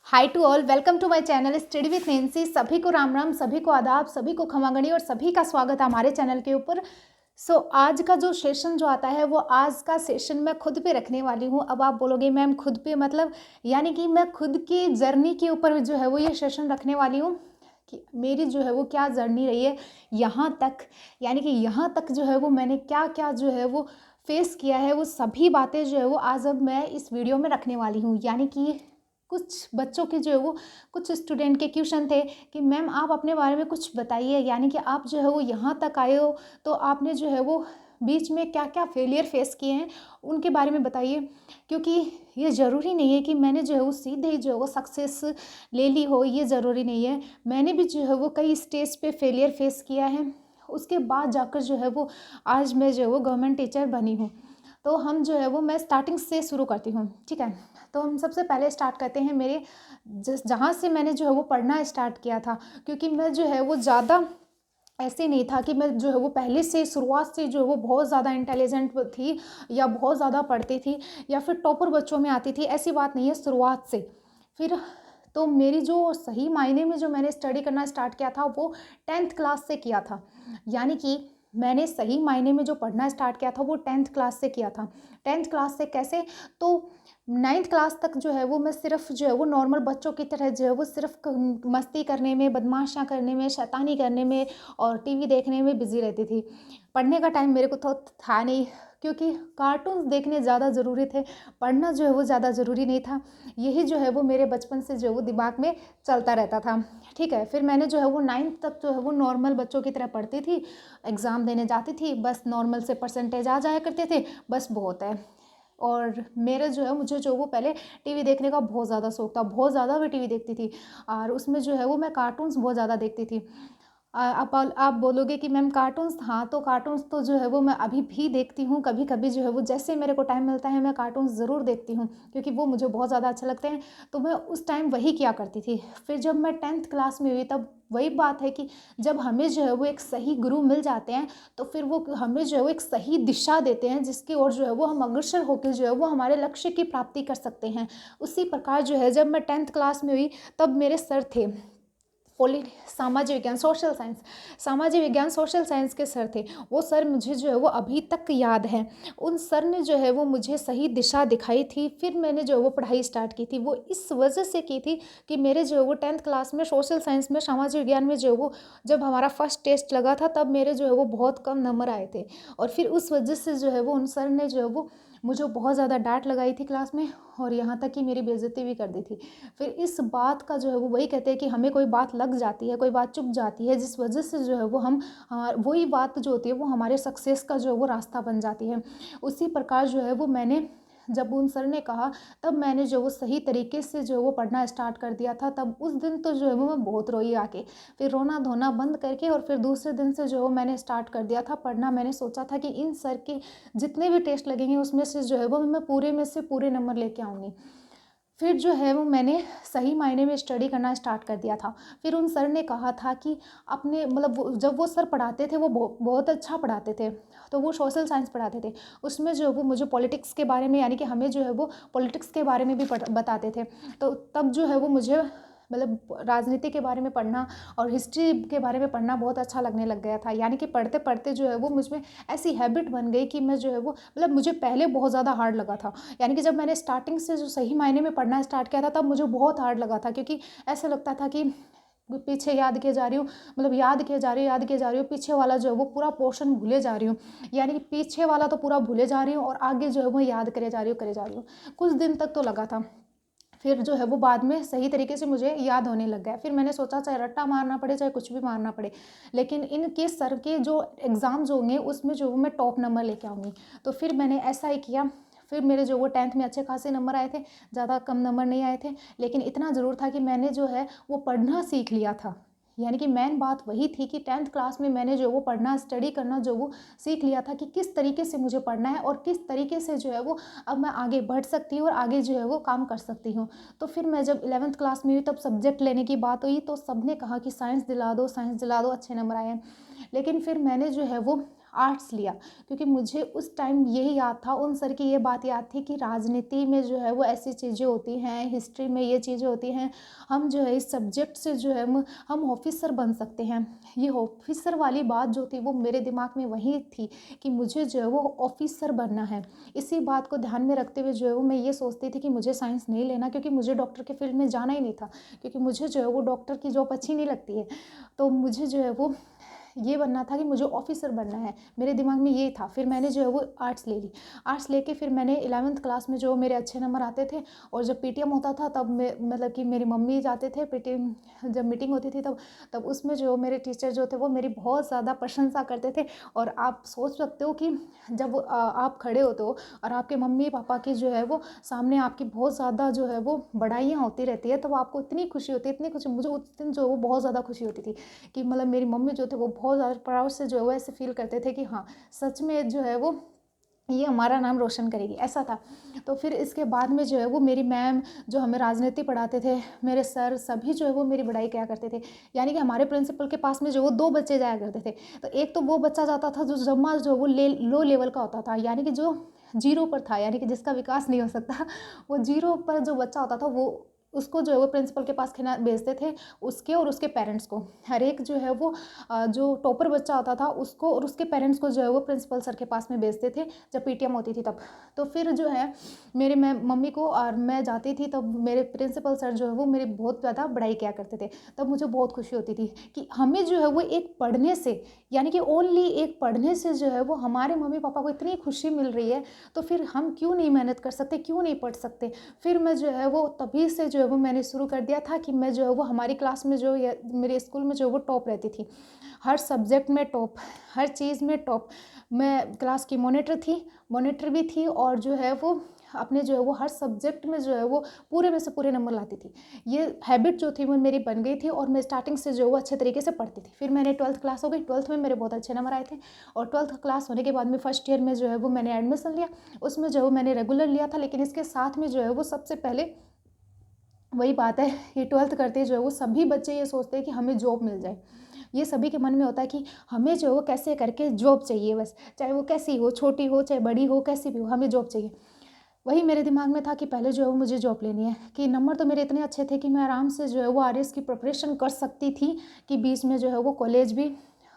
Hi to all, welcome to my channel study with Nancy. सभी को राम राम, सभी को आदाब, सभी को खमागणी और सभी का स्वागत है हमारे चैनल के ऊपर। आज का जो सेशन जो आता है वो आज का सेशन मैं खुद पे रखने वाली हूँ। अब आप बोलोगे मैम खुद पे मतलब, यानी कि मैं खुद की जर्नी के ऊपर जो है वो ये सेशन रखने वाली हूँ कि मेरी जो है वो क्या जर्नी रही है यहाँ तक, यानी कि यहाँ तक जो है वो मैंने क्या क्या जो है वो फेस किया है, वो सभी बातें जो है वो आज अब मैं इस वीडियो में रखने वाली हूँ। यानी कि कुछ बच्चों के जो है वो, कुछ स्टूडेंट के क्वेश्चन थे कि मैम आप अपने बारे में कुछ बताइए, यानी कि आप जो है वो यहाँ तक आए हो तो आपने जो है वो बीच में क्या क्या फेलियर फेस किए हैं उनके बारे में बताइए। क्योंकि ये ज़रूरी नहीं है कि मैंने जो है वो सीधे ही जो है वो सक्सेस ले ली हो, ये ज़रूरी नहीं है। मैंने भी जो है वो कई स्टेज पे फेलियर फेस किया है, उसके बाद जाकर जो है वो आज मैं जो है वो गवर्नमेंट टीचर बनी हूँ। तो हम जो है वो मैं स्टार्टिंग से शुरू करती हूँ, ठीक है। तो हम सबसे पहले स्टार्ट करते हैं मेरे जहाँ से मैंने जो है वो पढ़ना स्टार्ट किया था। क्योंकि मैं जो है वो ज़्यादा ऐसे नहीं था कि मैं जो है वो पहले से शुरुआत से जो है वो बहुत ज़्यादा इंटेलिजेंट थी या बहुत ज़्यादा पढ़ती थी या फिर टॉपर बच्चों में आती थी, ऐसी बात नहीं है शुरुआत से। फिर तो मेरी जो सही मायने में जो मैंने स्टडी करना स्टार्ट किया था वो 10th क्लास से किया था। यानी कि मैंने सही मायने में जो पढ़ना स्टार्ट किया था वो 10th क्लास से किया था। 10th क्लास से कैसे, तो 9th क्लास तक जो है वो मैं सिर्फ जो है वो नॉर्मल बच्चों की तरह जो है वो सिर्फ मस्ती करने में, बदमाशियाँ करने में, शैतानी करने में और टीवी देखने में बिजी रहती थी। पढ़ने का टाइम मेरे को तो था नहीं, क्योंकि कार्टून्स देखने ज़्यादा ज़रूरी थे, पढ़ना जो है वो ज़्यादा ज़रूरी नहीं था। यही जो है वो मेरे बचपन से जो है वो दिमाग में चलता रहता था, ठीक है। फिर मैंने जो है वो 9th तक जो है वो नॉर्मल बच्चों की तरह पढ़ती थी, एग्ज़ाम देने जाती थी, बस नॉर्मल से परसेंटेज आ जाया करते थे, बस बहुत है। और मेरा जो है मुझे जो वो पहले टीवी देखने का बहुत ज़्यादा शौक था, बहुत ज़्यादा मैं टीवी देखती थी और उसमें जो है वो मैं कार्टून्स बहुत ज़्यादा देखती थी। आप बोलोगे कि मैम कार्टून्स, हाँ तो कार्टून्स तो जो है वो मैं अभी भी देखती हूँ, कभी कभी जो है वो जैसे मेरे को टाइम मिलता है मैं कार्टून्स ज़रूर देखती हूँ, क्योंकि वो मुझे बहुत ज़्यादा अच्छे लगते हैं। तो मैं उस टाइम वही किया करती थी। फिर जब मैं 10th क्लास में हुई तब वही बात है कि जब हमें जो है वो एक सही गुरु मिल जाते हैं तो फिर वो हमें जो है वो एक सही दिशा देते हैं जिसकी ओर जो है वो हम अग्रसर होकर जो है वो हमारे लक्ष्य की प्राप्ति कर सकते हैं। उसी प्रकार जो है जब मैं 10th क्लास में हुई तब मेरे सर थे सामाजिक विज्ञान सोशल साइंस, सामाजिक विज्ञान सोशल साइंस के सर थे। वो सर मुझे जो है वो अभी तक याद है। उन सर ने जो है वो मुझे सही दिशा दिखाई थी, फिर मैंने जो है वो पढ़ाई स्टार्ट की थी। वो इस वजह से की थी कि मेरे जो है वो 10th क्लास में सोशल साइंस में, सामाजिक विज्ञान में जो है वो जब हमारा फर्स्ट टेस्ट लगा था तब मेरे जो है वो बहुत कम नंबर आए थे। और फिर उस वजह से जो है वो उन सर ने जो है वो मुझे बहुत ज़्यादा डांट लगाई थी क्लास में, और यहाँ तक कि मेरी बेइज्जती भी कर दी थी। फिर इस बात का जो है वो वही कहते हैं कि हमें कोई बात लग जाती है, कोई बात चुभ जाती है, जिस वजह से जो है वो हम वही बात जो होती है वो हमारे सक्सेस का जो है वो रास्ता बन जाती है। उसी प्रकार जो है वो मैंने जब उन सर ने कहा तब मैंने जो वो सही तरीके से जो वो पढ़ना स्टार्ट कर दिया था। तब उस दिन तो जो है वो मैं बहुत रोई आके, फिर रोना धोना बंद करके और फिर दूसरे दिन से जो मैंने स्टार्ट कर दिया था पढ़ना। मैंने सोचा था कि इन सर के जितने भी टेस्ट लगेंगे उसमें से जो है वो मैं पूरे में से पूरे नंबर लेके आऊँगी। फिर जो है वो मैंने सही मायने में स्टडी करना स्टार्ट कर दिया था। फिर उन सर ने कहा था कि अपने मतलब जब वो सर पढ़ाते थे वो बहुत अच्छा पढ़ाते थे, तो वो सोशल साइंस पढ़ाते थे। उसमें जो वो मुझे पॉलिटिक्स के बारे में, यानी कि हमें जो है वो पॉलिटिक्स के बारे में भी बताते थे। तो तब जो है वो मुझे मतलब राजनीति के बारे में पढ़ना और हिस्ट्री के बारे में पढ़ना बहुत अच्छा लगने लग गया था। यानी कि पढ़ते पढ़ते जो है वो मुझमें ऐसी हैबिट बन गई कि मैं जो है वो मतलब मुझे पहले बहुत ज़्यादा हार्ड लगा था। यानी कि जब मैंने स्टार्टिंग से जो सही मायने में पढ़ना स्टार्ट किया था तब मुझे बहुत हार्ड लगा था, क्योंकि ऐसा लगता था कि पीछे याद किए जा रही हूँ, मतलब याद किए जा रही हूँ, याद किए जा रही हूँ, पीछे वाला जो है वो पूरा पोर्शन भूले जा रही हूँ। यानी कि पीछे वाला तो पूरा भूले जा रही हूँ और आगे जो है वो याद करे जा रही हूँ, करे जा रही हूँ। कुछ दिन तक तो लगा था, फिर जो है वो बाद में सही तरीके से मुझे याद होने लग गया। फिर मैंने सोचा चाहे रट्टा मारना पड़े चाहे कुछ भी मारना पड़े, लेकिन इनके सर के जो एग्ज़ाम्स होंगे उसमें जो मैं टॉप नंबर लेके आऊँगी। तो फिर मैंने ऐसा ही किया। फिर मेरे जो वो 10th में अच्छे खासे नंबर आए थे, ज़्यादा कम नंबर नहीं आए थे, लेकिन इतना ज़रूर था कि मैंने जो है वो पढ़ना सीख लिया था। यानी कि मेन बात वही थी कि 10th क्लास में मैंने जो वो पढ़ना स्टडी करना जो वो सीख लिया था कि किस तरीके से मुझे पढ़ना है और किस तरीके से जो है वो अब मैं आगे बढ़ सकती हूँ और आगे जो है वो काम कर सकती हूँ। तो फिर मैं जब 11th क्लास में हुई तब सब्जेक्ट लेने की बात हुई तो सबने कहा कि साइंस दिला दो, साइंस दिला दो, अच्छे नंबर आए हैं। लेकिन फिर मैंने जो है वो आर्ट्स लिया, क्योंकि मुझे उस टाइम यही याद था, उन सर की ये बात याद थी कि राजनीति में जो है वो ऐसी चीज़ें होती हैं, हिस्ट्री में ये चीज़ें होती हैं, हम जो है इस सब्जेक्ट से जो है हम ऑफिसर बन सकते हैं। ये ऑफिसर वाली बात जो थी वो मेरे दिमाग में वही थी कि मुझे जो है वो ऑफिसर बनना है। इसी बात को ध्यान में रखते हुए जो है वो मैं ये सोचती थी कि मुझे साइंस नहीं लेना, क्योंकि मुझे डॉक्टर के फील्ड में जाना ही नहीं था, क्योंकि मुझे जो है वो डॉक्टर की जॉब अच्छी नहीं लगती है। तो मुझे जो है वो ये बनना था कि मुझे ऑफिसर बनना है, मेरे दिमाग में ये था। फिर मैंने जो है वो आर्ट्स ले ली। आर्ट्स लेके फिर मैंने 11th क्लास में जो मेरे अच्छे नंबर आते थे, और जब पीटीएम होता था तब मैं मतलब कि मेरी मम्मी जाते थे पीटीएम, जब मीटिंग होती थी तब उसमें जो मेरे टीचर जो थे वो मेरी बहुत ज़्यादा प्रशंसा करते थे। और आप सोच सकते हो कि जब आप खड़े होते हो और आपके मम्मी पापा की जो है वो सामने आपकी बहुत ज़्यादा जो है वो बड़ाइयाँ होती रहती है, तब आपको इतनी खुशी होती है, इतनी खुशी। मुझे उस दिन जो है वो बहुत ज़्यादा खुशी होती थी कि मतलब मेरी मम्मी जो थे वो बहुत ज़्यादा प्राउड से जो है वो ऐसे फील करते थे कि हाँ सच में जो है वो ये हमारा नाम रोशन करेगी, ऐसा था। तो फिर इसके बाद में जो है वो मेरी मैम जो हमें राजनीति पढ़ाते थे, मेरे सर सभी जो है वो मेरी बड़ाई किया करते थे। यानी कि हमारे प्रिंसिपल के पास में जो वो 2 बच्चे जाया करते थे। तो एक तो वो बच्चा जाता था जो जमा जो वो लो लेवल का होता था, यानी कि जो जीरो पर था, यानी कि जिसका विकास नहीं हो सकता, वो जीरो पर जो बच्चा होता था वो उसको जो है वो प्रिंसिपल के पास खिला भेजते थे, उसके और उसके पेरेंट्स को। हर एक जो है वो जो टॉपर बच्चा होता था उसको और उसके पेरेंट्स को जो है वो प्रिंसिपल सर के पास में भेजते थे जब पीटीएम होती थी तब। तो फिर जो है मेरे मम्मी को और मैं जाती थी तब मेरे प्रिंसिपल सर जो है वो मेरी बहुत ज़्यादा बड़ाई किया करते थे। तब मुझे बहुत खुशी होती थी कि हमें जो है वो एक पढ़ने से, यानी कि ओनली एक पढ़ने से जो है वो हमारे मम्मी पापा को इतनी खुशी मिल रही है, तो फिर हम क्यों नहीं मेहनत कर सकते, क्यों नहीं पढ़ सकते। फिर मैं जो है वो तभी से जो है वो मैंने शुरू कर दिया था कि मैं जो है वो हमारी क्लास में जो मेरे स्कूल में जो वो टॉप रहती थी, हर सब्जेक्ट में टॉप, हर चीज़ में टॉप। मैं क्लास की मॉनिटर भी थी, और जो है वो अपने जो है वो हर सब्जेक्ट में जो है वो पूरे में से पूरे नंबर लाती थी। ये हैबिट जो थी वो मेरी बन गई थी, और मैं स्टार्टिंग से जो है वो अच्छे तरीके से पढ़ती थी। फिर मैंने 12th क्लास हो गई, 12th में मेरे बहुत अच्छे नंबर आए थे, और 12th क्लास होने के बाद में फर्स्ट ईयर में जो है वो मैंने एडमिशन लिया। उसमें जो है मैंने रेगुलर लिया था, लेकिन इसके साथ में जो है वो सबसे पहले वही बात है कि 12th करते जो है वो सभी बच्चे ये सोचते हैं कि हमें जॉब मिल जाए। ये सभी के मन में होता है कि हमें जो है वो कैसे करके जॉब चाहिए, बस चाहे वो कैसी हो, छोटी हो चाहे बड़ी हो, कैसी भी हो, हमें जॉब चाहिए। वही मेरे दिमाग में था कि पहले जो है वो मुझे जॉब लेनी है, कि नंबर तो मेरे इतने अच्छे थे कि मैं आराम से जो है वो आरएस की प्रिपरेशन कर सकती थी, कि बीच में जो है वो कॉलेज भी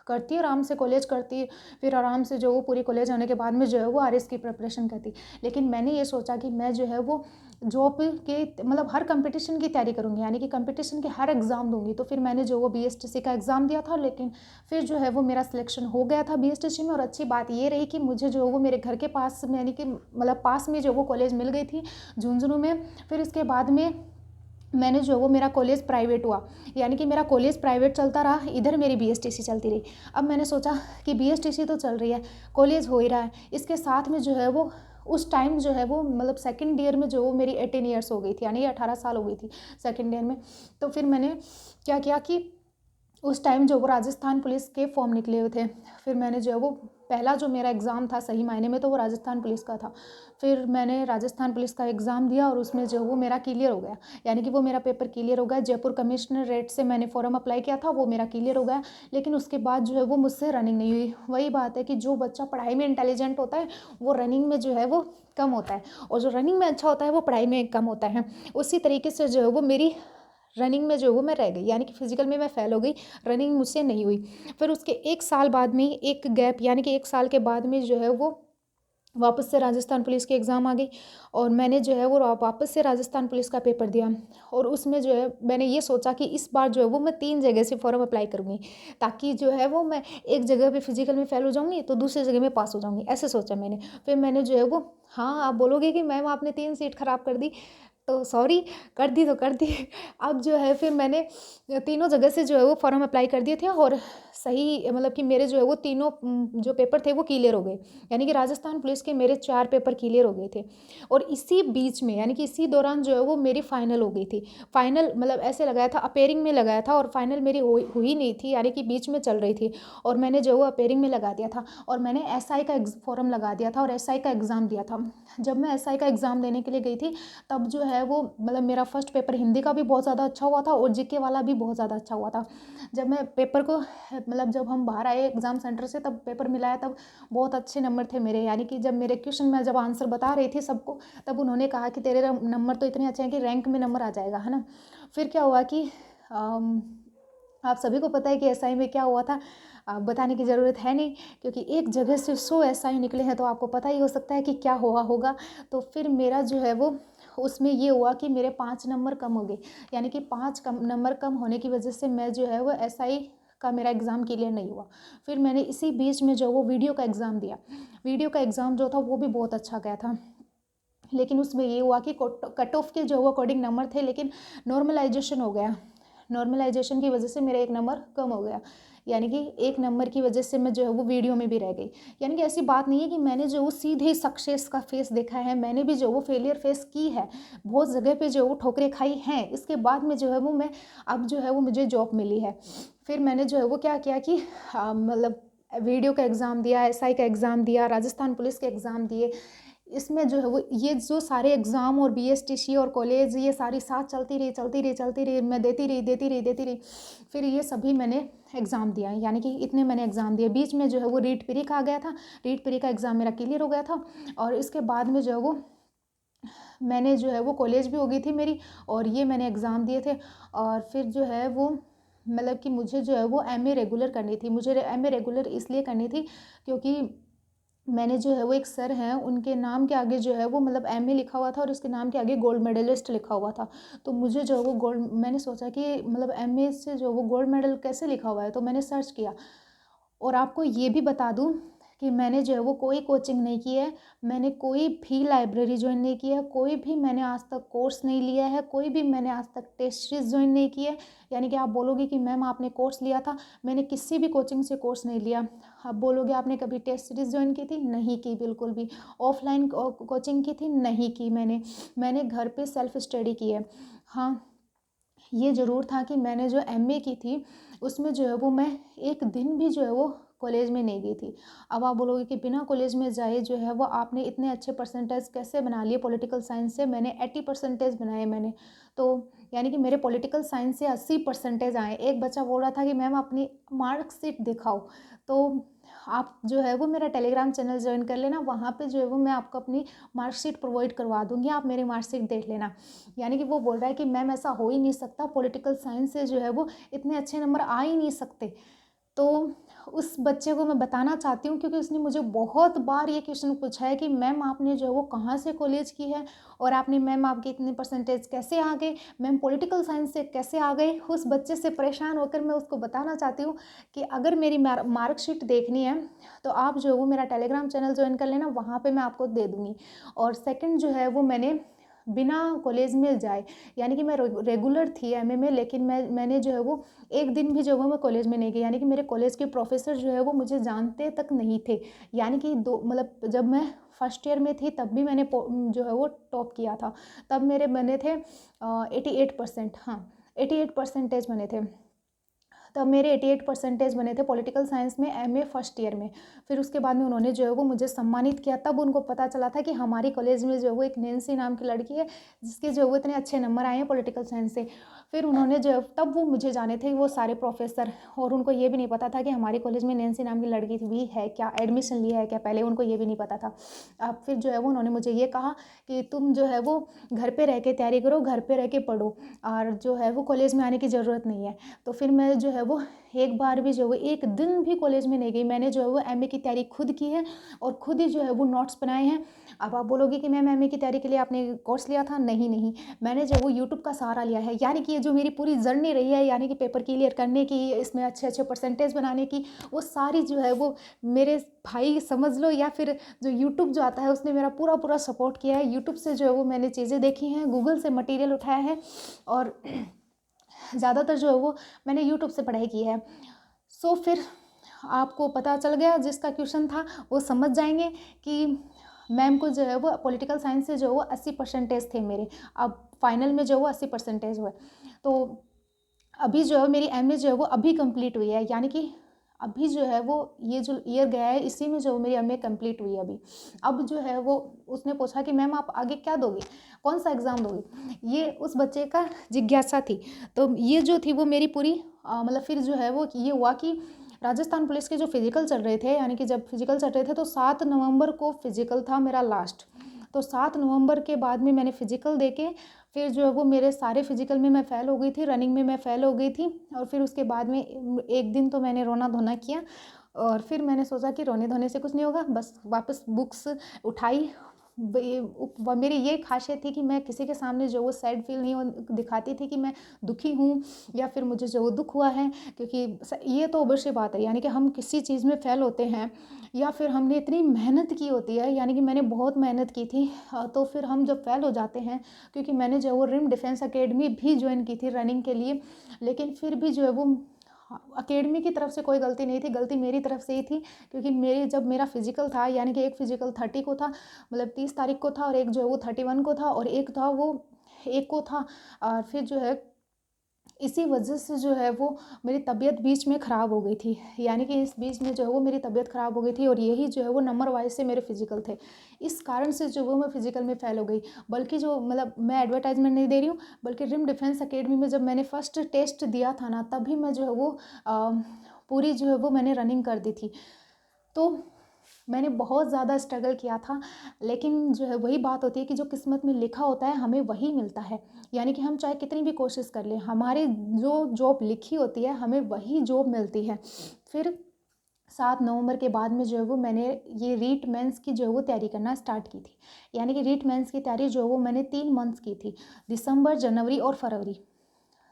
करती, आराम से कॉलेज करती, फिर आराम से जो वो पूरी कॉलेज आने के बाद में जो है वो आरएस की प्रिपरेशन करती। लेकिन मैंने ये सोचा कि मैं जो है वो जॉब के मतलब हर कंपटीशन की तैयारी करूँगी, यानी कि कंपटीशन के हर एग्ज़ाम दूंगी। तो फिर मैंने जो वो बीएसटीसी का एग्ज़ाम दिया था, लेकिन फिर जो है वो मेरा सिलेक्शन हो गया था बीएसटीसी में। और अच्छी बात ये रही कि मुझे जो वो मेरे घर के पास में, यानी कि मतलब पास में जो वो कॉलेज मिल गई थी झुंझुनू में। फिर इसके बाद में मैंने जो वो मेरा कॉलेज प्राइवेट हुआ, यानी कि मेरा कॉलेज प्राइवेट चलता रहा, इधर मेरी बीएसटीसी चलती रही। अब मैंने सोचा कि बीएसटीसी तो चल रही है, कॉलेज हो ही रहा है, इसके साथ में जो है वो उस टाइम जो है वो मतलब सेकंड ईयर में जो वो मेरी 18 ईयर्स हो गई थी, यानी 18 साल हो गई थी सेकंड ईयर में। तो फिर मैंने क्या किया कि उस टाइम जो वो राजस्थान पुलिस के फॉर्म निकले हुए थे, फिर मैंने जो है वो पहला जो मेरा एग्ज़ाम था सही मायने में तो वो राजस्थान पुलिस का था। फिर मैंने राजस्थान पुलिस का एग्ज़ाम दिया, और उसमें जो वो मेरा क्लियर हो गया, यानी कि वो मेरा पेपर क्लियर हो गया। जयपुर कमिश्नरेट से मैंने फॉर्म अप्लाई किया था, वो मेरा क्लियर हो गया। लेकिन उसके बाद जो है वो मुझसे रनिंग नहीं हुई। वही बात है कि जो बच्चा पढ़ाई में इंटेलिजेंट होता है वो रनिंग में जो है वो कम होता है, और जो रनिंग में अच्छा होता है वो पढ़ाई में कम होता है। उसी तरीके से जो है वो मेरी रनिंग में जो वो मैं रह गई, यानी कि फिजिकल में मैं फेल हो गई, रनिंग मुझसे नहीं हुई। फिर उसके 1 साल बाद में एक गैप, यानी कि 1 साल के बाद में जो है वो वापस से राजस्थान पुलिस की एग्ज़ाम आ गई, और मैंने जो है वो वापस से राजस्थान पुलिस का पेपर दिया। और उसमें जो है मैंने ये सोचा कि इस बार जो है वो मैं 3 जगह से फॉर्म अप्लाई करूँगी, ताकि जो है वो मैं एक जगह पे फिजिकल में फेल हो जाऊँगी तो दूसरी जगह में पास हो जाऊँगी, ऐसे सोचा मैंने। फिर मैंने जो है वो, हाँ आप बोलोगे कि मैम आपने 3 सीट ख़राब कर दी, तो सॉरी, कर दी तो कर दी। अब जो है फिर मैंने तीनों जगह से जो है वो फॉर्म अप्लाई कर दिए थे, और सही मतलब कि मेरे जो है वो तीनों जो पेपर थे वो क्लियर हो गए, यानी कि राजस्थान पुलिस के मेरे 4 पेपर क्लियर हो गए थे। और इसी बीच में, यानी कि इसी दौरान जो है वो मेरी फाइनल हो गई थी। फाइनल मतलब ऐसे लगाया था, अपेयरिंग में लगाया था, और फाइनल मेरी हुई नहीं थी, यानी कि बीच में चल रही थी, और मैंने जो वो अपेयरिंग में लगा दिया था, और मैंने एसआई का फॉर्म लगा दिया था और एसआई का एग्ज़ाम दिया था। जब मैं एसआई का एग्ज़ाम देने के लिए गई थी तब जो है वो मतलब मेरा फर्स्ट पेपर हिंदी का भी बहुत ज़्यादा अच्छा हुआ था और जीके वाला भी बहुत ज़्यादा अच्छा हुआ था। जब मैं पेपर को मतलब जब हम बाहर आए एग्ज़ाम सेंटर से तब पेपर मिलाया तब बहुत अच्छे नंबर थे मेरे, यानी कि जब मेरे क्वेश्चन में जब आंसर बता रही थी सबको तब उन्होंने कहा कि तेरे नंबर तो इतने अच्छे हैं कि रैंक में नंबर आ जाएगा, है ना। फिर क्या हुआ कि आप सभी को पता है कि एसआई में क्या हुआ था, बताने की ज़रूरत है नहीं, क्योंकि एक जगह से 100 एसआई निकले हैं तो आपको पता ही हो सकता है कि क्या हुआ होगा। तो फिर मेरा जो है वो उसमें ये हुआ कि मेरे 5 नंबर कम हो गए, यानी कि 5 नंबर कम होने की वजह से मैं जो है वो एसआई का मेरा एग्ज़ाम क्लियर नहीं हुआ। फिर मैंने इसी बीच में जो वो वीडियो का एग्ज़ाम दिया। वीडियो का एग्ज़ाम जो था वो भी बहुत अच्छा गया था, लेकिन उसमें ये हुआ कि कट ऑफ के जो वो अकॉर्डिंग नंबर थे, लेकिन नॉर्मलाइजेशन हो गया। नॉर्मलाइजेशन की वजह से मेरा एक नंबर कम हो गया, यानी कि एक नंबर की वजह से मैं जो है वो वीडियो में भी रह गई। यानी कि ऐसी बात नहीं है कि मैंने जो वो सीधे सक्सेस का फेस देखा है, मैंने भी जो वो फेलियर फेस की है, बहुत जगह पे जो वो ठोकरें खाई हैं, इसके बाद में जो है वो मैं अब जो है वो मुझे जॉब मिली है। फिर मैंने जो है वो क्या किया कि मतलब वीडियो का एग्ज़ाम दिया, एसआई का एग्ज़ाम दिया, राजस्थान पुलिस के एग्ज़ाम दिए। इसमें जो है वो ये जो सारे एग्ज़ाम और बीएसटीसी और कॉलेज ये सारी साथ चलती रही, मैं देती रही। फिर ये सभी मैंने एग्ज़ाम दिया, यानी कि इतने मैंने एग्ज़ाम दिए। बीच में जो है वो रीट प्री का आ गया था, रीट प्री का एग्ज़ाम मेरा क्लियर हो गया था और इसके बाद में जो है वो मैंने जो है वो कॉलेज भी हो गई थी मेरी और ये मैंने एग्ज़ाम दिए थे। और फिर जो है वो मतलब कि मुझे जो है वो एमए रेगुलर करनी थी। मुझे एमए रेगुलर इसलिए करनी थी क्योंकि मैंने जो है वो एक सर हैं उनके नाम के आगे जो है वो मतलब एमए लिखा हुआ था और उसके नाम के आगे गोल्ड मेडलिस्ट लिखा हुआ था। तो मुझे जो है वो गोल्ड, मैंने सोचा कि मतलब एमए से जो वो गोल्ड मेडल कैसे लिखा हुआ है, तो मैंने सर्च किया। और आपको ये भी बता दूं कि मैंने जो है वो कोई कोचिंग नहीं की है, मैंने कोई भी लाइब्रेरी ज्वाइन नहीं की है, कोई भी मैंने आज तक कोर्स नहीं लिया है, कोई भी मैंने आज तक टेस्ट सीरीज ज्वाइन नहीं की है। यानी कि आप बोलोगे कि मैम आपने कोर्स लिया था, मैंने किसी भी कोचिंग से कोर्स नहीं लिया। आप बोलोगे आपने कभी टेस्ट सीरीज ज्वाइन की थी, नहीं की बिल्कुल भी। ऑफलाइन कोचिंग की थी, नहीं की मैंने घर पे सेल्फ स्टडी की है। हाँ, ये ज़रूर था कि मैंने जो एमए की थी उसमें जो है वो मैं एक दिन भी जो है वो कॉलेज में नहीं गई थी। अब आप बोलोगे कि बिना कॉलेज में जाए जो है वो आपने इतने अच्छे परसेंटेज कैसे बना लिए पॉलिटिकल साइंस से। मैंने 80% बनाए मैंने, तो यानी कि मेरे पॉलिटिकल साइंस से 80% आए। एक बच्चा बोल रहा था कि मैम अपनी मार्कशीट दिखाओ, तो आप जो है वो मेरा टेलीग्राम चैनल ज्वाइन कर लेना, वहाँ पे जो है वो मैं आपको अपनी मार्कशीट प्रोवाइड करवा दूँगी, आप मेरी मार्कशीट देख लेना। यानी कि वो बोल रहा है कि मैम ऐसा हो ही नहीं सकता, पॉलिटिकल साइंस से जो है वो इतने अच्छे नंबर आ ही नहीं सकते। तो उस बच्चे को मैं बताना चाहती हूँ क्योंकि उसने मुझे बहुत बार ये क्वेश्चन पूछा है कि मैम आपने जो है वो कहाँ से कॉलेज की है और आपने मैम आपके इतने परसेंटेज कैसे आ गए, मैम पॉलिटिकल साइंस से कैसे आ गए। उस बच्चे से परेशान होकर मैं उसको बताना चाहती हूँ कि अगर मेरी मार्कशीट देखनी है तो आप जो है वो मेरा टेलीग्राम चैनल ज्वाइन कर लेना, वहाँ पर मैं आपको दे दूँगी। और सेकेंड जो है वो मैंने बिना कॉलेज में जाए, यानी कि मैं रेगुलर थी एमए में, लेकिन मैंने जो है वो एक दिन भी जो है मैं कॉलेज में नहीं गई। यानी कि मेरे कॉलेज के प्रोफेसर जो है वो मुझे जानते तक नहीं थे। यानी कि दो मतलब जब मैं फर्स्ट ईयर में थी तब भी मैंने जो है वो टॉप किया था, तब मेरे बने थे 88%। हाँ, 88% बने थे, तब मेरे 88% बने थे पॉलिटिकल साइंस में एमए फर्स्ट ईयर में। फिर उसके बाद में उन्होंने जो है वो मुझे सम्मानित किया, तब उनको पता चला था कि हमारी कॉलेज में जो है वो एक नैन्सी नाम की लड़की है जिसके जो है वो इतने अच्छे नंबर आए हैं पॉलिटिकल साइंस से। फिर उन्होंने जो है तब वो मुझे जाने थे वो सारे प्रोफेसर, और उनको ये भी नहीं पता था कि हमारी कॉलेज में नैन्सी नाम की लड़की भी है क्या, एडमिशन लिया है क्या, पहले उनको ये भी नहीं पता था। अब फिर जो है वो उन्होंने मुझे ये कहा कि तुम जो है वो घर पर रह के तैयारी करो, घर पर रह के पढ़ो, और जो है वो कॉलेज में आने की ज़रूरत नहीं है। तो फिर मैं जो है वो एक बार भी जो है एक दिन भी कॉलेज में नहीं गई। मैंने जो है वो एमए की तैयारी खुद की है और खुद ही जो है वो नोट्स बनाए हैं। अब आप बोलोगे कि मैम एमए की तैयारी के लिए आपने कोर्स लिया था, नहीं, मैंने जो है वो यूट्यूब का सहारा लिया है। यानी कि ये जो मेरी पूरी जर्नी रही है, यानी कि पेपर क्लियर करने की, इसमें अच्छे परसेंटेज बनाने की, वो सारी जो है वो मेरे भाई समझ लो या फिर जो यूट्यूब जो आता है उसने मेरा पूरा सपोर्ट किया है। यूट्यूब से जो है वो मैंने चीज़ें देखी हैं, गूगल से मटीरियल उठाया है और ज़्यादातर जो है वो मैंने यूट्यूब से पढ़ाई की है। सो फिर आपको पता चल गया, जिसका क्वेश्चन था वो समझ जाएंगे कि मैम को जो है वो पॉलिटिकल साइंस से जो है वो 80% थे मेरे। अब फाइनल में जो है वो 80% हुए। तो अभी जो है मेरी एमए जो है वो अभी कंप्लीट हुई है, यानी कि अभी जो है वो ये जो ईयर गया है इसी में जो मेरी एमए कंप्लीट हुई है अभी। अब जो है वो उसने पूछा कि मैम आप आगे क्या दोगे, कौन सा एग्ज़ाम दोगे, ये उस बच्चे का जिज्ञासा थी। तो ये जो थी वो मेरी पूरी मतलब फिर जो है वो ये हुआ कि राजस्थान पुलिस के जो फिजिकल चल रहे थे, यानी कि जब फिजिकल चल रहे थे तो 7 नवंबर को फिजिकल था मेरा लास्ट। तो 7 नवंबर के बाद में मैंने फिजिकल देके फिर जो है वो मेरे सारे फिजिकल में मैं फ़ेल हो गई थी, रनिंग में मैं फ़ेल हो गई थी। और फिर उसके बाद में एक दिन तो मैंने रोना धोना किया और फिर मैंने सोचा कि रोने धोने से कुछ नहीं होगा, बस वापस बुक्स उठाई। मेरी ये खासियत थी कि मैं किसी के सामने जो वो सैड फील नहीं दिखाती थी कि मैं दुखी हूँ या फिर मुझे जो वो दुख हुआ है, क्योंकि ये तो अवश्य बात है, यानी कि हम किसी चीज़ में फ़ेल होते हैं या फिर हमने इतनी मेहनत की होती है, यानी कि मैंने बहुत मेहनत की थी, तो फिर हम जब फ़ेल हो जाते हैं, क्योंकि मैंने जो वो रिम डिफेंस एकेडमी भी ज्वाइन की थी रनिंग के लिए, लेकिन फिर भी जो है वो अकेडमी की तरफ से कोई गलती नहीं थी, गलती मेरी तरफ से ही थी। क्योंकि मेरी जब मेरा फिजिकल था, यानी कि एक फिजिकल 30 को था, मतलब 30 तारीख को था, और एक जो है वो 31 को था, और एक था वो 1 को था। और फिर जो है इसी वजह से जो है वो मेरी तबीयत बीच में ख़राब हो गई थी, यानी कि इस बीच में जो है वो मेरी तबीयत ख़राब हो गई थी, और यही जो है वो नंबर वाइज से मेरे फिजिकल थे, इस कारण से जो वो मैं फिजिकल में फ़ेल हो गई। बल्कि जो मतलब मैं एडवर्टाइजमेंट नहीं दे रही हूँ, बल्कि रिम डिफेंस एकेडमी में जब मैंने फर्स्ट टेस्ट दिया था ना, तभी मैं जो है वो पूरी जो है वो मैंने रनिंग कर दी थी। तो मैंने बहुत ज़्यादा स्ट्रगल किया था, लेकिन जो है वही बात होती है कि जो किस्मत में लिखा होता है हमें वही मिलता है। यानी कि हम चाहे कितनी भी कोशिश कर लें, हमारी जो जॉब लिखी होती है हमें वही जॉब मिलती है। फिर 7 नवंबर के बाद में जो है वो मैंने ये रीट मेंस की जो है वो तैयारी करना स्टार्ट की थी। यानी कि रीट मेंस की तैयारी जो है वो मैंने 3 मंथ्स की थी, दिसंबर, जनवरी और फरवरी।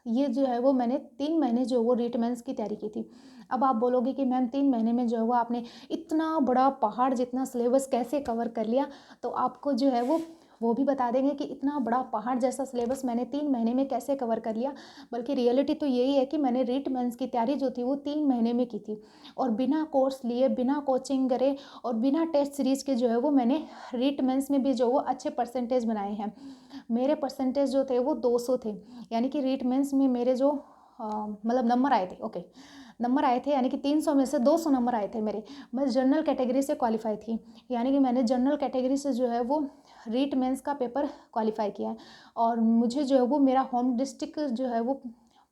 ये जो है वो मैंने 3 महीने जो वो रीट मेंस की तैयारी की थी। अब आप बोलोगे कि मैम 3 महीने में जो है वो आपने इतना बड़ा पहाड़ जितना सिलेबस कैसे कवर कर लिया, तो आपको जो है वो भी बता देंगे कि इतना बड़ा पहाड़ जैसा सिलेबस मैंने 3 महीने में कैसे कवर कर लिया। बल्कि रियलिटी तो यही है कि मैंने रीट मेंस की तैयारी जो थी वो 3 महीने में की थी, और बिना कोर्स लिए, बिना कोचिंग करे और बिना टेस्ट सीरीज के जो है वो मैंने रीट मेंस में भी जो वो अच्छे परसेंटेज बनाए हैं। मेरे परसेंटेज जो थे वो 200 थे, यानी कि रीट मेंस में मेरे जो मतलब नंबर आए थे, ओके नंबर आए थे, यानी कि 300 में से 200 नंबर आए थे मेरे। मैं जनरल कैटेगरी से क्वालिफाई थी, यानी कि मैंने जनरल कैटेगरी से जो है वो रीट मेंस का पेपर क्वालिफाई किया है। और मुझे जो है वो मेरा होम डिस्ट्रिक्ट जो है वो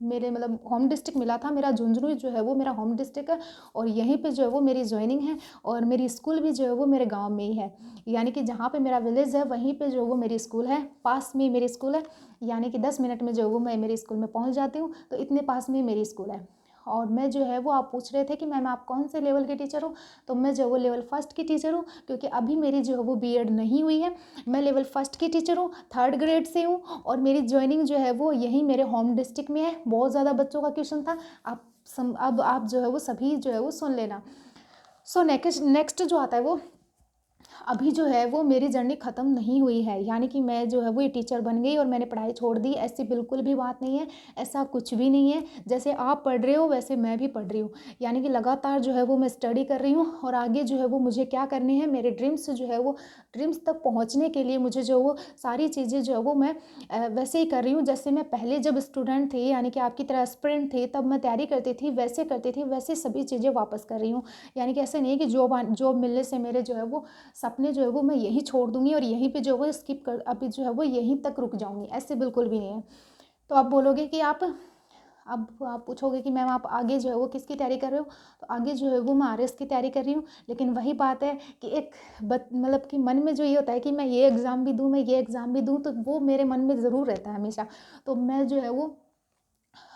मेरे मतलब होम डिस्ट्रिक्ट मिला था, मेरा झुंझुनू जो है वो मेरा होम डिस्ट्रिक्ट है, और यहीं पे जो है वो मेरी ज्वाइनिंग है, और मेरी स्कूल भी जो है वो मेरे गांव में ही है। यानी कि जहाँ पे मेरा विलेज है वहीं पे जो वो मेरी स्कूल है, पास में मेरी स्कूल है, यानी कि 10 मिनट में जो वो मैं मेरी स्कूल में पहुँच जाती हूँ, तो इतने पास में मेरी स्कूल है। और मैं जो है वो, आप पूछ रहे थे कि मैम आप कौन से लेवल के टीचर हो, तो मैं जो वो लेवल फर्स्ट की टीचर हूँ, क्योंकि अभी मेरी जो है वो बीएड नहीं हुई है। मैं लेवल फर्स्ट की टीचर हूँ, 3rd ग्रेड से हूँ, और मेरी ज्वाइनिंग जो है वो यहीं मेरे होम डिस्ट्रिक्ट में है। बहुत ज़्यादा बच्चों का क्वेश्चन था, अब आप जो है वो सभी जो है वो सुन लेना। सो नेक्स्ट जो आता है वो, अभी जो है वो मेरी जर्नी ख़त्म नहीं हुई है, यानी कि मैं जो है वो ये टीचर बन गई और मैंने पढ़ाई छोड़ दी, ऐसी बिल्कुल भी बात नहीं है। ऐसा कुछ भी नहीं है, जैसे आप पढ़ रहे हो वैसे मैं भी पढ़ रही हूँ, यानी कि लगातार जो है वो मैं स्टडी कर रही हूँ, और आगे जो है वो मुझे क्या करनी है, मेरे ड्रीम्स जो है वो ड्रीम्स तक पहुँचने के लिए मुझे जो वो सारी चीज़ें जो है वो मैं वैसे ही कर रही हूँ जैसे मैं पहले जब स्टूडेंट थी, यानी कि आपकी तरह एस्पिरेंट थी, तब मैं तैयारी करती थी, वैसे करती थी, वैसे सभी चीज़ें वापस कर रही हूँ। यानी कि ऐसे नहीं है कि जॉब मिलने से मेरे जो है वो सपने जो है वो मैं यहीं छोड़ दूंगी और यहीं पे जो है वो स्किप कर, अभी जो है वो यहीं तक रुक जाऊंगी, ऐसे बिल्कुल भी नहीं है। तो आप बोलोगे कि अब आप पूछोगे कि मैम आप आगे जो है वो किसकी तैयारी कर रहे हो, तो आगे जो है वो मैं आरएस की तैयारी कर रही हूँ। लेकिन वही बात है कि एक मतलब कि मन में जो ये होता है कि मैं ये एग्ज़ाम भी दूँ, मैं ये एग्ज़ाम भी दूँ, तो वो मेरे मन में ज़रूर रहता है हमेशा। तो मैं जो है वो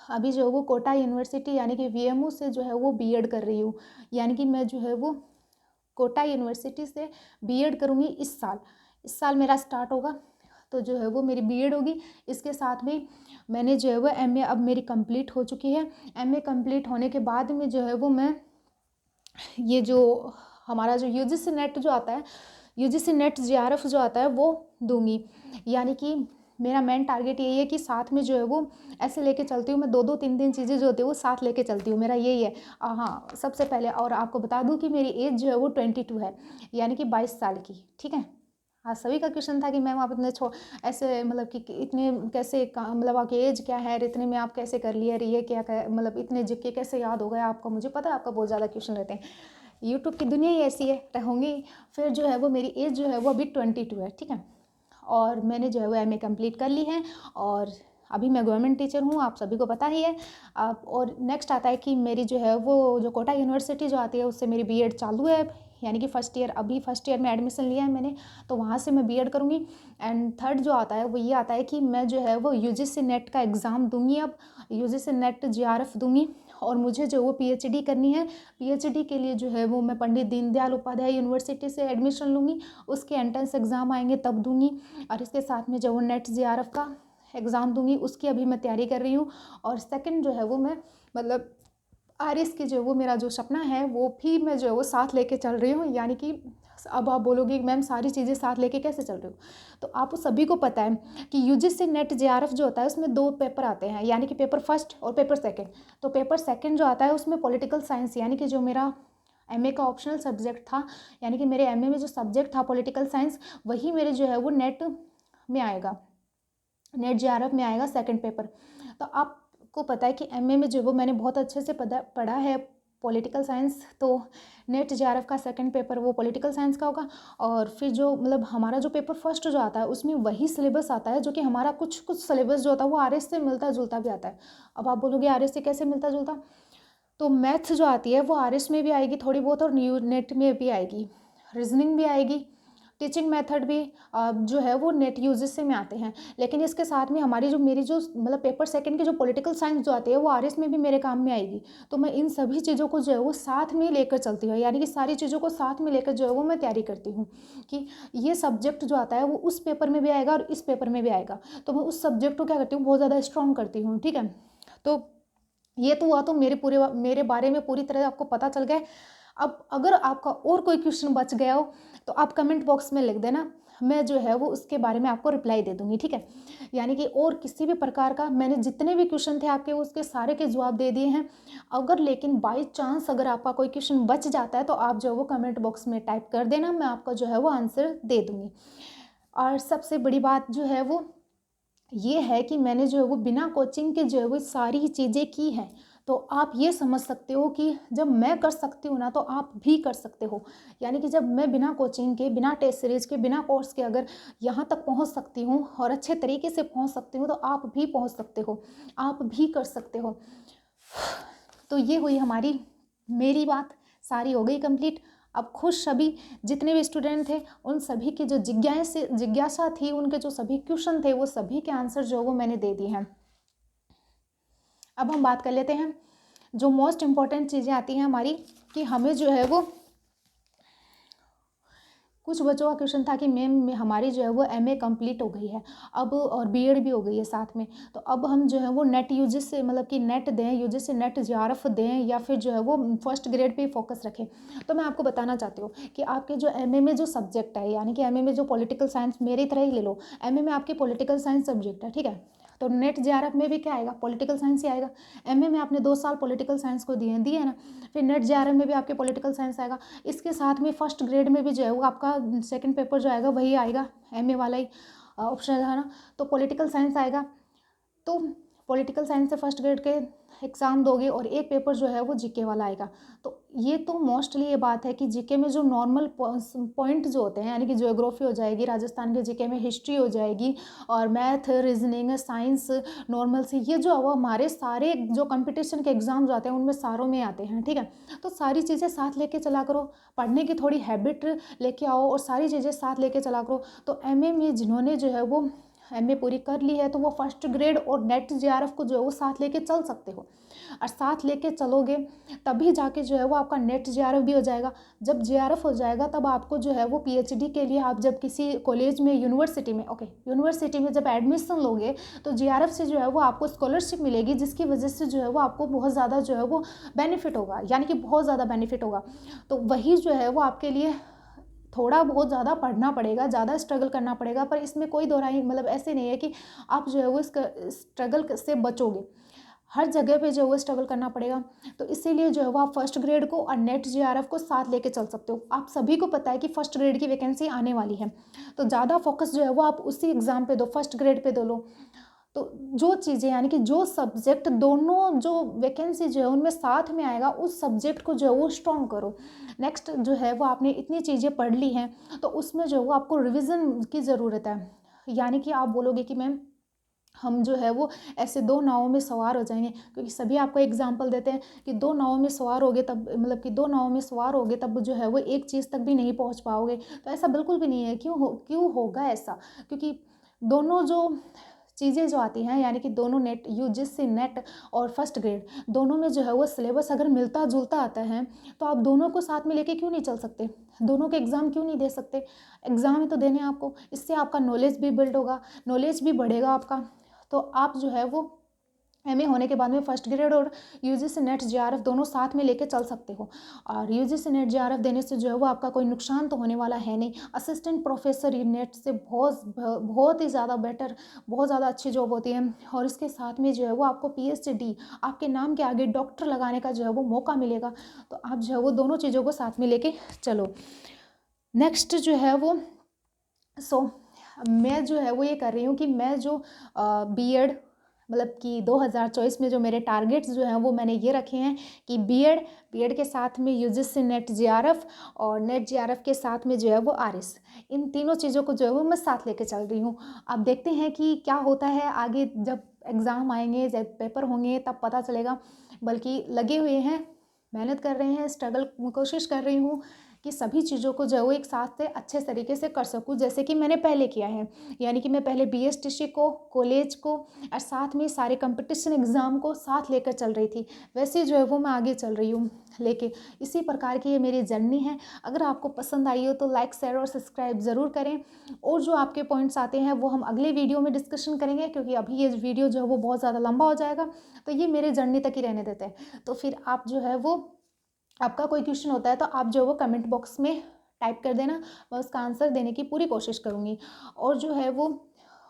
अभी जो है वो कोटा यूनिवर्सिटी यानी कि वीएमयू से जो है वो बीएड कर रही हूँ, यानी कि मैं जो है वो कोटा यूनिवर्सिटी से बीएड करूँगी इस साल मेरा स्टार्ट होगा, तो जो है वो मेरी बीएड होगी। इसके साथ में मैंने जो है वो एमए अब मेरी कंप्लीट हो चुकी है। एमए कंप्लीट होने के बाद में जो है वो मैं ये जो हमारा जो यूजीसी नेट जो आता है, यूजीसी नेट जेआरएफ जो आता है वो दूंगी। यानी कि मेरा मेन टारगेट यही है कि साथ में जो है वो ऐसे लेके चलती हूँ मैं, 2-2 3-3 चीज़ें जो होती है वो साथ लेके चलती हूँ, मेरा यही है। हाँ, सबसे पहले और आपको बता दूँ कि मेरी एज जो है वो 22 है, यानी कि 22 साल की, ठीक है। आज सभी का क्वेश्चन था कि मैम आप इतने ऐसे मतलब कि इतने कैसे मतलब आपकी एज क्या है, इतने में आप कैसे कर लिए, ये क्या मतलब इतने जीके कैसे याद हो गया आपका। मुझे पता है आपका बहुत ज़्यादा क्वेश्चन रहते हैं, यूट्यूब की दुनिया ही ऐसी है, होंगी। फिर जो है वो मेरी एज जो है वो अभी 22 है, ठीक है, और मैंने जो है वो एमए कंप्लीट कर ली है और अभी मैं गवर्नमेंट टीचर हूँ, आप सभी को पता ही है। और नेक्स्ट आता है कि मेरी जो है वो जो कोटा यूनिवर्सिटी जो आती है उससे मेरी बीएड चालू है, यानी कि फर्स्ट ईयर, अभी फर्स्ट ईयर में एडमिशन लिया है मैंने, तो वहाँ से मैं बीएड करूँगी। एंड थर्ड जो आता है वो ये आता है कि मैं जो है वो यूजीसी नेट का एग्ज़ाम दूंगी, अब यूजीसी नेट जेआरएफ दूंगी, और मुझे जो वो पीएचडी करनी है। पीएचडी के लिए जो है वो मैं पंडित दीनदयाल उपाध्याय यूनिवर्सिटी से एडमिशन लूँगी, उसके एंट्रेंस एग्ज़ाम आएंगे तब दूंगी, और इसके साथ में जो वो नेट जेआरएफ का एग्ज़ाम दूंगी उसकी अभी मैं तैयारी कर रही हूँ। और सेकंड जो है वो मैं मतलब आरएस की जो वो मेरा जो सपना है वो भी मैं जो है वो साथ लेके चल रही हूँ, यानी कि अब आप बोलोगे मैम सारी चीज़ें साथ लेके कैसे चल रही हो, तो आप सभी को पता है कि यूजीसी नेट जेआरएफ जो होता है उसमें 2 पेपर आते हैं, यानी कि पेपर फर्स्ट और पेपर सेकंड। तो पेपर सेकंड जो आता है उसमें पॉलिटिकल साइंस, यानी कि जो मेरा एमए का ऑप्शनल सब्जेक्ट था, यानी कि मेरे एमए में जो सब्जेक्ट था पॉलिटिकल साइंस, वही मेरे जो है वो नेट में आएगा, नेट जेआरएफ में आएगा सेकंड पेपर। तो आपको पता है कि एमए में जो वो मैंने बहुत अच्छे से पढ़ा है पॉलिटिकल साइंस, तो नेट जेआरएफ का सेकंड पेपर वो पॉलिटिकल साइंस का होगा। और फिर जो मतलब हमारा जो पेपर फर्स्ट जो आता है उसमें वही सिलेबस आता है, जो कि हमारा कुछ सिलेबस जो होता है वो आरएस से मिलता जुलता भी आता है। अब आप बोलोगे आरएस से कैसे मिलता जुलता, तो मैथ जो आती है वो आरएस में भी आएगी थोड़ी बहुत, और नेट में भी आएगी, रीजनिंग भी आएगी, टीचिंग मेथड भी जो है वो नेट यूजेस में आते हैं। लेकिन इसके साथ में हमारी जो मेरी जो मतलब पेपर सेकंड की जो पॉलिटिकल साइंस जो आती है वो आरएस में भी मेरे काम में आएगी। तो मैं इन सभी चीज़ों को जो है वो साथ में लेकर चलती हूँ, यानी कि सारी चीज़ों को साथ में लेकर जो है वो मैं तैयारी करती हूँ कि ये सब्जेक्ट जो आता है वो उस पेपर में भी आएगा और इस पेपर में भी आएगा। तो मैं उस सब्जेक्ट को क्या करती हूँ, बहुत ज़्यादा स्ट्रॉन्ग करती हूँ, ठीक है। तो ये तो हुआ, तो मेरे बारे में पूरी तरह आपको पता चल गया। अब अगर आपका और कोई क्वेश्चन बच गया हो तो आप कमेंट बॉक्स में लिख देना, मैं जो है वो उसके बारे में आपको रिप्लाई दे दूंगी, ठीक है। यानी कि और किसी भी प्रकार का मैंने जितने भी क्वेश्चन थे आपके उसके सारे के जवाब दे दिए हैं। अगर लेकिन बाई चांस अगर आपका कोई क्वेश्चन बच जाता है तो आप जो है वो कमेंट बॉक्स में टाइप कर देना, मैं आपका जो है वो आंसर दे दूंगी। और सबसे बड़ी बात जो है वो ये है कि मैंने जो है वो बिना कोचिंग के जो है वो सारी चीज़ें की हैं। तो आप ये समझ सकते हो कि जब मैं कर सकती हूँ ना तो आप भी कर सकते हो। यानी कि जब मैं बिना कोचिंग के, बिना टेस्ट सीरीज के, बिना कोर्स के अगर यहाँ तक पहुँच सकती हूँ और अच्छे तरीके से पहुँच सकती हूँ तो आप भी पहुँच सकते हो, आप भी कर सकते हो। तो ये हुई हमारी मेरी बात सारी हो गई कंप्लीट। अब खुश सभी जितने भी स्टूडेंट थे उन सभी की जो जिज्ञासा थी, उनके जो सभी क्वेश्चन थे वो सभी के आंसर जो वो मैंने दे दिए हैं। अब हम बात कर लेते हैं जो मोस्ट इम्पॉर्टेंट चीज़ें आती हैं हमारी, कि हमें जो है वो कुछ बच्चों का क्वेश्चन था कि मैम हमारी जो है वो एमए कंप्लीट हो गई है अब और बीएड भी हो गई है साथ में, तो अब हम जो है वो नेट यूजेस से मतलब कि नेट दें, यूजेस से नेट जेआरएफ दें या फिर जो है वो फर्स्ट ग्रेड पे फोकस रखें। तो मैं आपको बताना चाहती हूँ कि आपके जो एमए में जो सब्जेक्ट है, यानी कि एमए में जो पॉलिटिकल साइंस, मेरी तरह ही ले लो, एमए में आपकी पॉलिटिकल साइंस सब्जेक्ट है, ठीक है। तो नेट जेआरएफ में भी क्या आएगा, पॉलिटिकल साइंस ही आएगा। एमए में आपने 2 साल पॉलिटिकल साइंस को दिए ना, फिर नेट जेआरएफ में भी आपके पॉलिटिकल साइंस आएगा। इसके साथ में फर्स्ट ग्रेड में भी जो है वो आपका सेकंड पेपर जो आएगा वही आएगा, एमए वाला ही ऑप्शनल है ना, तो पॉलिटिकल साइंस आएगा। तो पॉलिटिकल साइंस से फर्स्ट ग्रेड के एग्ज़ाम दोगे और एक पेपर जो है वो जीके वाला आएगा। तो ये तो मोस्टली ये बात है कि जीके में जो नॉर्मल पॉइंट जो होते हैं, यानी कि ज्योग्राफी हो जाएगी, राजस्थान के जीके में हिस्ट्री हो जाएगी, और मैथ, रीजनिंग, साइंस, नॉर्मल से, ये जो है वो हमारे सारे जो कंपटीशन के एग्ज़ाम जो आते हैं उनमें सारों में आते हैं, ठीक है। तो सारी चीज़ें साथ लेके चला करो, पढ़ने की थोड़ी हैबिट लेके आओ और सारी चीज़ें साथ लेके चला करो। तो एमए में जिन्होंने जो है वो एमए पूरी कर ली है तो वो फर्स्ट ग्रेड और नेट जेआरएफ को जो है वो साथ लेके चल सकते हो, और साथ लेके चलोगे तभी जाके जो है वो आपका नेट जेआरएफ भी हो जाएगा। जब जेआरएफ हो जाएगा तब आपको जो है वो पीएचडी के लिए आप जब किसी कॉलेज में, यूनिवर्सिटी में, यूनिवर्सिटी में जब एडमिशन लोगे तो जेआरएफ से जो है वो आपको स्कॉलरशिप मिलेगी, जिसकी वजह से जो है वो आपको बहुत ज़्यादा जो है वो बेनिफिट होगा, यानी कि बहुत ज़्यादा बेनिफिट होगा। तो वही जो है वो आपके लिए थोड़ा बहुत ज़्यादा पढ़ना पड़ेगा, ज़्यादा स्ट्रगल करना पड़ेगा, पर इसमें कोई दोहराई मतलब ऐसे नहीं है कि आप जो है वो इस स्ट्रगल से बचोगे। हर जगह पे जो है वो स्ट्रगल करना पड़ेगा। तो इसीलिए जो है वो आप फर्स्ट ग्रेड को और नेट जेआरएफ को साथ लेके चल सकते हो। आप सभी को पता है कि फर्स्ट ग्रेड की वैकेंसी आने वाली है, तो ज़्यादा फोकस जो है वो आप उसी एग्ज़ाम पे दो, फर्स्ट ग्रेड पे दो लो। तो जो चीज़ें यानी कि जो सब्जेक्ट दोनों जो वैकेंसी जो है उनमें साथ में आएगा, उस सब्जेक्ट को जो है वो स्ट्रॉन्ग करो। नेक्स्ट जो है वो आपने इतनी चीज़ें पढ़ ली हैं, तो उसमें जो है वो आपको रिविज़न की ज़रूरत है। यानी कि आप बोलोगे कि मैम हम जो है वो ऐसे दो नावों में सवार हो जाएंगे, क्योंकि सभी आपको एग्जांपल देते हैं कि दो नावों में सवार होगे तब, मतलब कि दो नावों में सवार होगे तब जो है वो एक चीज़ तक भी नहीं पहुंच पाओगे। तो ऐसा बिल्कुल भी नहीं है। क्यों होगा ऐसा? क्योंकि दोनों जो चीज़ें जो आती हैं, यानी कि दोनों नेट, यूजीसी नेट और फर्स्ट ग्रेड, दोनों में जो है वो सिलेबस अगर मिलता जुलता आता है, तो आप दोनों को साथ में लेके क्यों नहीं चल सकते? दोनों के एग्ज़ाम क्यों नहीं दे सकते? एग्ज़ाम ही तो देने हैं आपको। इससे आपका नॉलेज भी बिल्ड होगा, नॉलेज भी बढ़ेगा आपका। तो आप जो है वो एमए होने के बाद में फर्स्ट ग्रेड और यूजीसी नेट जेआरएफ दोनों साथ में लेके चल सकते हो। और यूजीसी नेट जेआरएफ देने से जो है वो आपका कोई नुकसान तो होने वाला है नहीं। असिस्टेंट प्रोफेसर ये नेट से बहुत ही ज़्यादा बेटर, बहुत ज़्यादा अच्छी जॉब होती है। और इसके साथ में जो है वो आपको पीएचडी, आपके नाम के आगे डॉक्टर लगाने का जो है वो मौका मिलेगा। तो आप जो है वो दोनों चीज़ों को साथ में लेके चलो। नेक्स्ट जो है वो मैं जो है वो ये कर रही हूँ कि मैं जो बीएड, मतलब कि 2024 में जो मेरे टारगेट्स जो हैं वो मैंने ये रखे हैं कि बीएड के साथ में यूजीसी नेट जेआरएफ और नेट जेआरएफ के साथ में जो है वो आरएस, इन तीनों चीज़ों को जो है वो मैं साथ लेके चल रही हूँ। अब देखते हैं कि क्या होता है आगे, जब एग्ज़ाम आएंगे, जब पेपर होंगे तब पता चलेगा। बल्कि लगे हुए हैं, मेहनत कर रहे हैं, स्ट्रगल, कोशिश कर रही हूँ कि सभी चीज़ों को जो है वो एक साथ से अच्छे तरीके से कर सकूँ, जैसे कि मैंने पहले किया है। यानी कि मैं पहले बीएसटीसी को, कॉलेज को और साथ में सारे कंपटीशन एग्ज़ाम को साथ लेकर चल रही थी, वैसे जो है वो मैं आगे चल रही हूँ लेके। इसी प्रकार की ये मेरी जर्नी है। अगर आपको पसंद आई हो तो लाइक, शेयर और सब्सक्राइब ज़रूर करें। और जो आपके पॉइंट्स आते हैं वो हम अगले वीडियो में डिस्कशन करेंगे, क्योंकि अभी ये वीडियो जो है वो बहुत ज़्यादा लंबा हो जाएगा, तो ये मेरे जर्नी तक ही रहने देते हैं। तो फिर आप जो है वो, आपका कोई क्वेश्चन होता है तो आप जो वो कमेंट बॉक्स में टाइप कर देना, मैं उसका आंसर देने की पूरी कोशिश करूँगी। और जो है वो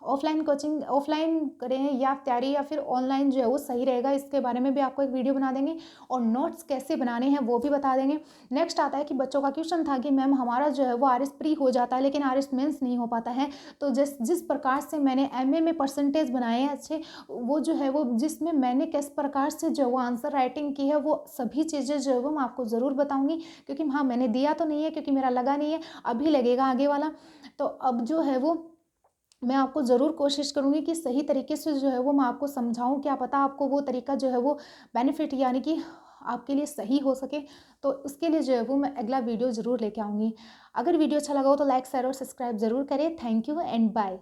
ऑफलाइन कोचिंग, ऑफलाइन करें या तैयारी या फिर ऑनलाइन जो है वो सही रहेगा, इसके बारे में भी आपको एक वीडियो बना देंगे। और नोट्स कैसे बनाने हैं वो भी बता देंगे। नेक्स्ट आता है कि बच्चों का क्वेश्चन था कि मैम हमारा जो है वो आरएस प्री हो जाता है लेकिन आरएस मेंस नहीं हो पाता है। तो जिस प्रकार से मैंने एमए में परसेंटेज बनाए हैं अच्छे, वो जो है वो जिसमें मैंने किस प्रकार से जो वो आंसर राइटिंग की है, वो सभी चीज़ें जो है वो मैं आपको ज़रूर बताऊँगी। क्योंकि हाँ, मैंने दिया तो नहीं है, क्योंकि मेरा लगा नहीं है, अभी लगेगा आगे वाला। तो अब जो है वो मैं आपको ज़रूर कोशिश करूँगी कि सही तरीके से जो है वो मैं आपको समझाऊँ। क्या पता आपको वो तरीका जो है वो बेनिफिट, यानी कि आपके लिए सही हो सके। तो इसके लिए जो है वो मैं अगला वीडियो ज़रूर लेके आऊँगी। अगर वीडियो अच्छा लगा हो तो लाइक, शेयर और सब्सक्राइब ज़रूर करें। Thank you and bye.